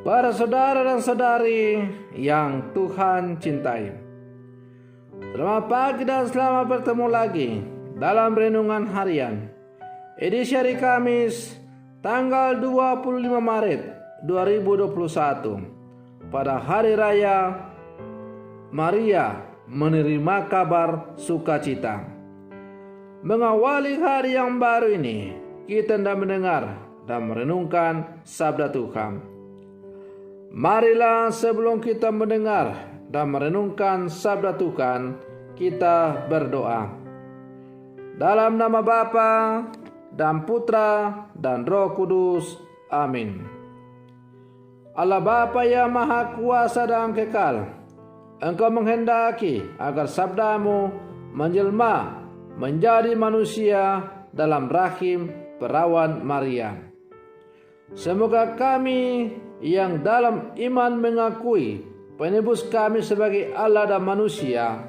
Para saudara dan saudari yang Tuhan cintai, selamat pagi dan selamat bertemu lagi dalam Renungan Harian edisi hari Kamis tanggal 25 Maret 2021 pada Hari Raya Maria menerima kabar sukacita. Mengawali hari yang baru ini, kita hendak mendengar dan merenungkan sabda Tuhan. Marilah sebelum kita mendengar dan merenungkan sabda Tuhan, kita berdoa. Dalam nama Bapa dan Putra dan Roh Kudus. Amin. Allah Bapa yang Maha Kuasa dan Kekal, Engkau menghendaki agar sabdamu menjelma menjadi manusia dalam rahim perawan Maria. Semoga kami yang dalam iman mengakui penebus kami sebagai Allah dan manusia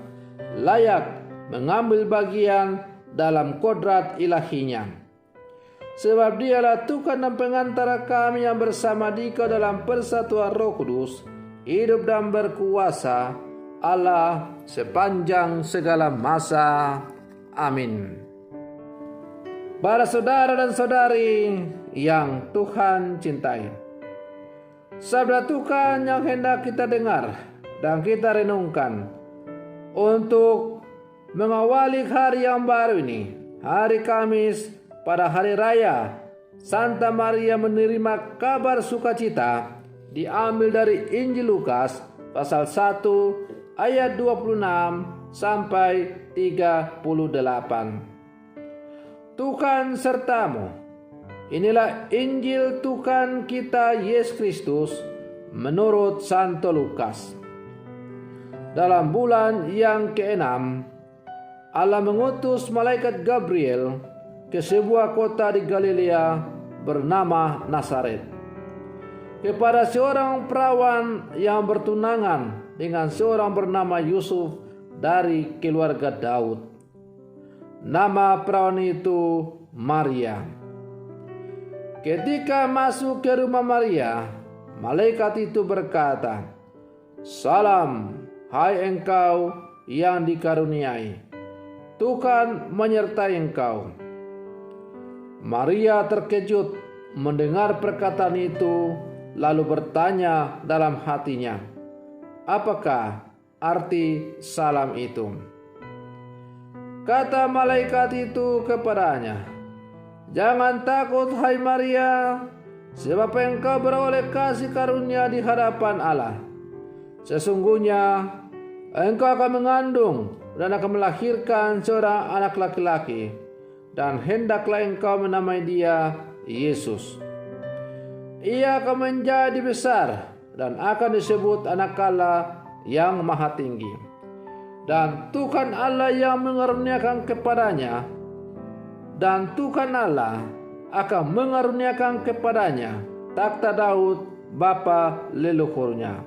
layak mengambil bagian dalam kodrat ilahinya. Sebab Dialah Tuhan dan pengantara kami yang bersama Dikau dalam persatuan Roh Kudus, hidup dan berkuasa Allah sepanjang segala masa. Amin. Para saudara dan saudari yang Tuhan cintai, sabda Tuhan yang hendak kita dengar dan kita renungkan untuk mengawali hari yang baru ini, hari Kamis pada Hari Raya Santa Maria menerima kabar sukacita, diambil dari Injil Lukas pasal 1 ayat 26 sampai 38. Tuhan sertamu. Inilah Injil Tuhan kita Yesus Kristus menurut Santo Lukas. Dalam bulan yang ke-6, Allah mengutus malaikat Gabriel ke sebuah kota di Galilea bernama Nazaret, kepada seorang perawan yang bertunangan dengan seorang bernama Yusuf dari keluarga Daud. Nama perawan itu Maria. Ketika masuk ke rumah Maria, malaikat itu berkata, "Salam, hai engkau yang dikaruniai, Tuhan menyertai engkau." Maria terkejut mendengar perkataan itu, lalu bertanya dalam hatinya, "Apakah arti salam itu?" Kata malaikat itu kepadanya, "Jangan takut, hai Maria, sebab engkau beroleh kasih karunia di hadapan Allah. Sesungguhnya engkau akan mengandung dan akan melahirkan seorang anak laki-laki, dan hendaklah engkau menamai dia Yesus. Ia akan menjadi besar dan akan disebut Anak Allah yang Maha Tinggi. Dan Tuhan Allah yang mengaruniakan kepadanya, dan Tuhan Allah akan mengaruniakan kepadanya takhta Daud bapa leluhurnya.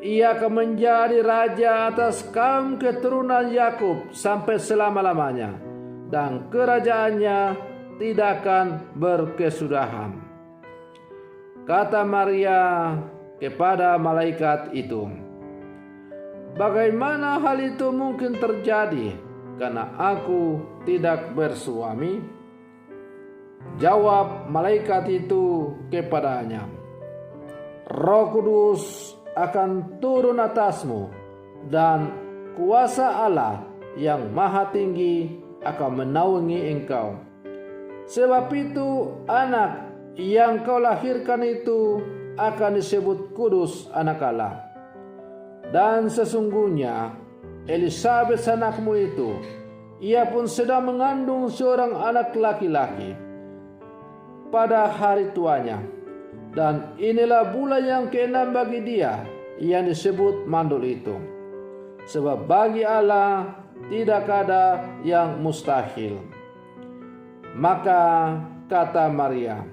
Ia akan menjadi raja atas kaum keturunan Yakub sampai selama-lamanya, dan kerajaannya tidak akan berkesudahan." Kata Maria kepada malaikat itu, "Bagaimana hal itu mungkin terjadi, karena aku tidak bersuami?" Jawab malaikat itu kepadanya, "Roh Kudus akan turun atasmu, dan kuasa Allah yang Maha Tinggi akan menaungi engkau. Sebab itu anak yang kau lahirkan itu akan disebut kudus, Anak Allah. Dan sesungguhnya Elisabet anakmu itu, ia pun sedang mengandung seorang anak laki-laki pada hari tuanya. Dan inilah bulan yang ke-6 bagi dia yang disebut mandul itu. Sebab bagi Allah tidak ada yang mustahil." Maka kata Maria,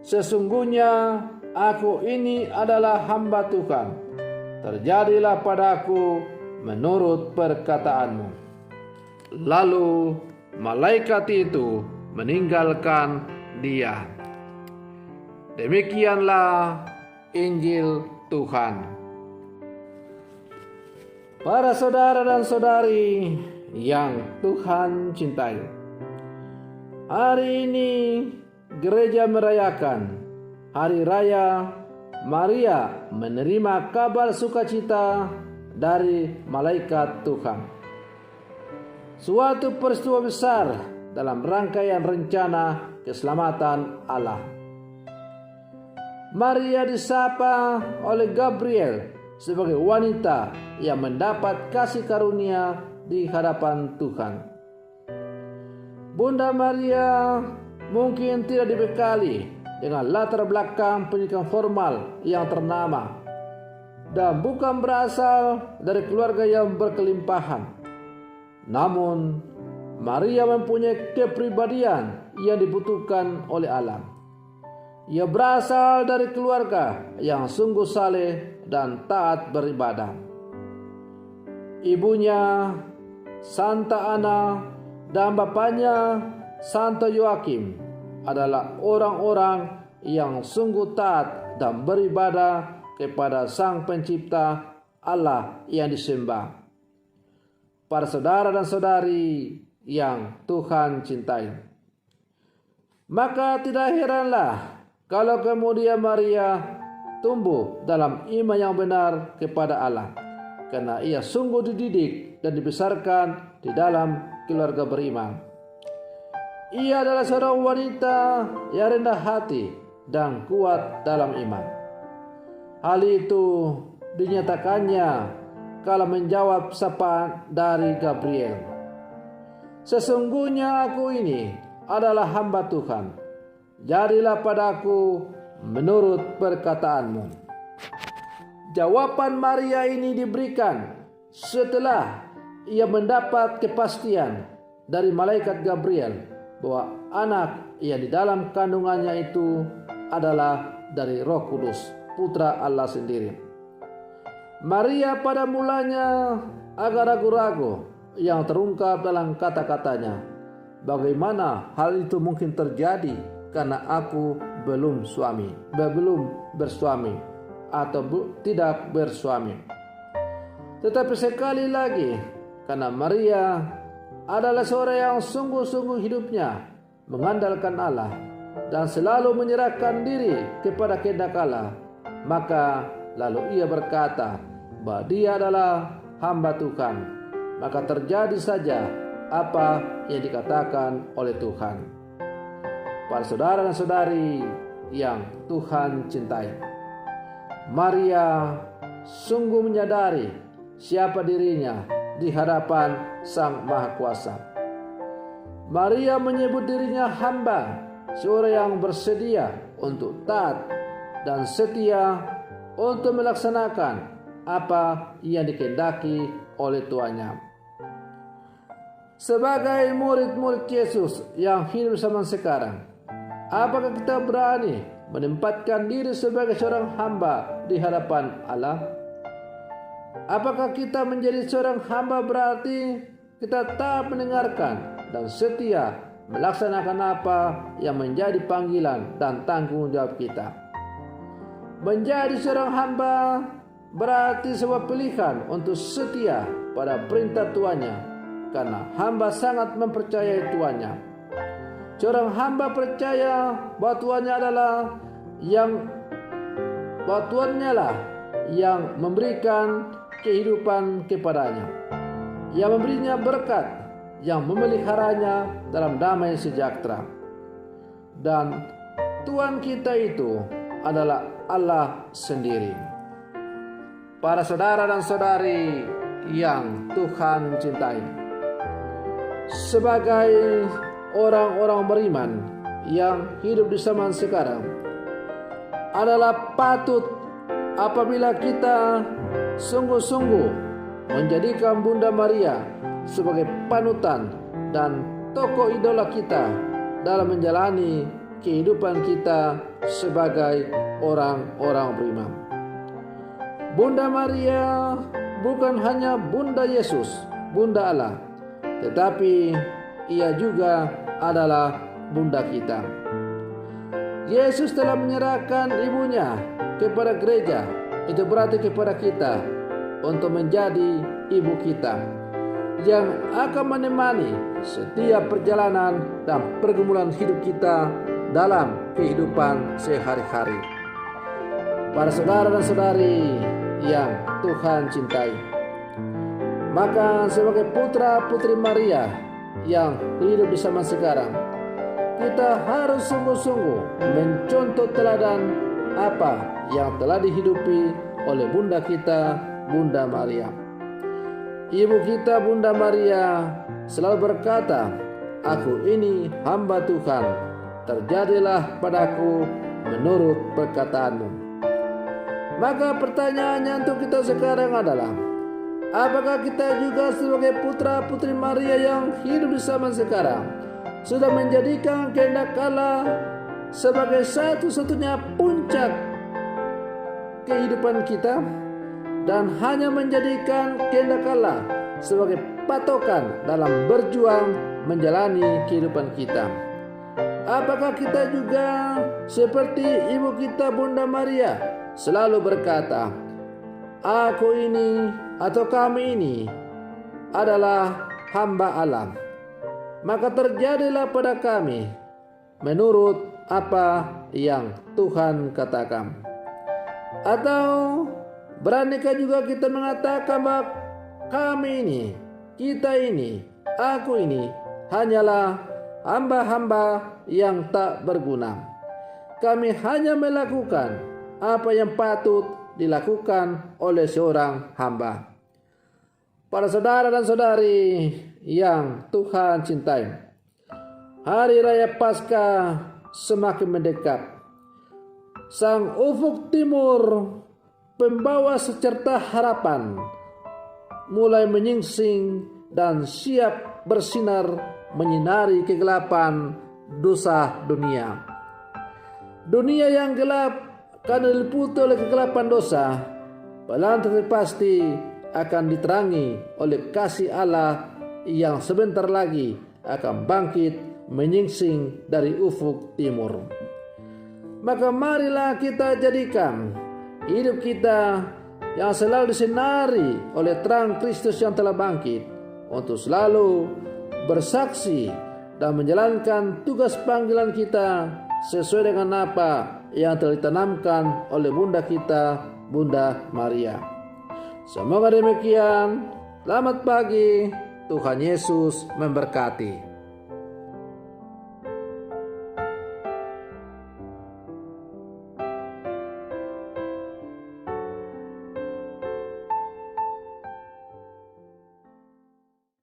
"Sesungguhnya aku ini adalah hamba Tuhan. Terjadilah padaku menurut perkataanmu." Lalu malaikat itu meninggalkan dia. Demikianlah Injil Tuhan. Para saudara dan saudari yang Tuhan cintai, hari ini gereja merayakan Hari Raya Maria menerima kabar sukacita dari malaikat Tuhan. Suatu peristiwa besar dalam rangkaian rencana keselamatan Allah. Maria disapa oleh Gabriel sebagai wanita yang mendapat kasih karunia di hadapan Tuhan. Bunda Maria mungkin tidak dibekali dengan latar belakang pendidikan formal yang ternama dan bukan berasal dari keluarga yang berkelimpahan. Namun, Maria mempunyai kepribadian yang dibutuhkan oleh Allah. Ia berasal dari keluarga yang sungguh saleh dan taat beribadah. Ibunya, Santa Ana, dan bapaknya, Santo Yoakim, adalah orang-orang yang sungguh taat dan beribadah kepada Sang Pencipta Allah yang disembah. Para saudara dan saudari yang Tuhan cintai, maka tidak heranlah kalau kemudian Maria tumbuh dalam iman yang benar kepada Allah, karena ia sungguh dididik dan dibesarkan di dalam keluarga beriman. Ia adalah seorang wanita yang rendah hati dan kuat dalam iman. Hal itu dinyatakannya kala menjawab sapaan dari Gabriel. Sesungguhnya aku ini adalah hamba Tuhan. Jadilah padaku menurut perkataanmu. Jawaban Maria ini diberikan setelah ia mendapat kepastian dari malaikat Gabriel bahwa anak yang di dalam kandungannya itu adalah dari Roh Kudus, Putra Allah sendiri. Maria pada mulanya agak ragu-ragu yang terungkap dalam kata-katanya. Bagaimana hal itu mungkin terjadi karena aku belum bersuami atau tidak bersuami. Tetapi sekali lagi, karena Maria adalah seorang yang sungguh-sungguh hidupnya mengandalkan Allah dan selalu menyerahkan diri kepada kehendak Allah, maka lalu ia berkata bahwa dia adalah hamba Tuhan. Maka terjadi saja apa yang dikatakan oleh Tuhan. Para saudara dan saudari yang Tuhan cintai, Maria sungguh menyadari siapa dirinya di hadapan Sang Maha Kuasa. Maria menyebut dirinya hamba, seorang yang bersedia untuk taat dan setia untuk melaksanakan apa yang dikehendaki oleh tuannya. Sebagai murid-murid Yesus yang hidup zaman sekarang, apakah kita berani menempatkan diri sebagai seorang hamba di hadapan Allah? Apakah kita menjadi seorang hamba berarti kita tak mendengarkan dan setia melaksanakan apa yang menjadi panggilan dan tanggung jawab kita? Menjadi seorang hamba berarti sebuah pilihan untuk setia pada perintah tuannya, karena hamba sangat mempercayai tuannya. Seorang hamba percaya bahwa tuannya lah yang memberikan kehidupan kepadanya, yang memberinya berkat, yang memeliharanya dalam damai sejahtera. Dan Tuhan kita itu adalah Allah sendiri. Para saudara dan saudari yang Tuhan cintai, sebagai orang-orang beriman yang hidup di zaman sekarang, adalah patut apabila kita sungguh-sungguh menjadikan Bunda Maria sebagai panutan dan tokoh idola kita dalam menjalani kehidupan kita sebagai orang-orang beriman. Bunda Maria bukan hanya Bunda Yesus, Bunda Allah, tetapi ia juga adalah Bunda kita. Yesus telah menyerahkan ibunya kepada gereja, itu berarti kepada kita, untuk menjadi ibu kita yang akan menemani setiap perjalanan dan pergumulan hidup kita dalam kehidupan sehari-hari. Para saudara dan saudari yang Tuhan cintai, maka sebagai putra-putri Maria yang hidup di zaman sekarang, kita harus sungguh-sungguh mencontoh teladan apa yang telah dihidupi oleh Bunda kita, Bunda Maria. Ibu kita Bunda Maria selalu berkata, "Aku ini hamba Tuhan, terjadilah padaku menurut perkataanmu." Maka pertanyaannya untuk kita sekarang adalah, apakah kita juga sebagai putra-putri Maria yang hidup di zaman sekarang sudah menjadikan kehendak Allah sebagai satu-satunya puncak kehidupan kita, dan hanya menjadikan kehendak Allah sebagai patokan dalam berjuang menjalani kehidupan kita? Apakah kita juga seperti ibu kita Bunda Maria selalu berkata, "Aku ini atau kami ini adalah hamba Allah, maka terjadilah pada kami menurut apa yang Tuhan katakan"? Atau beranikah juga kita mengatakan bahwa kami ini, kita ini, aku ini hanyalah hamba-hamba yang tak berguna. Kami hanya melakukan apa yang patut dilakukan oleh seorang hamba. Para saudara dan saudari yang Tuhan cintai, Hari Raya Paskah semakin mendekat. Sang ufuk timur, pembawa secerta harapan, mulai menyingsing dan siap bersinar menyinari kegelapan dosa dunia. Dunia yang gelap karena diliputi oleh kegelapan dosa, perlahan tapi pasti akan diterangi oleh kasih Allah yang sebentar lagi akan bangkit menyingsing dari ufuk timur. Maka marilah kita jadikan hidup kita yang selalu disinari oleh terang Kristus yang telah bangkit, untuk selalu bersaksi dan menjalankan tugas panggilan kita sesuai dengan apa yang telah ditanamkan oleh Bunda kita, Bunda Maria. Semoga demikian. Selamat pagi. Tuhan Yesus memberkati.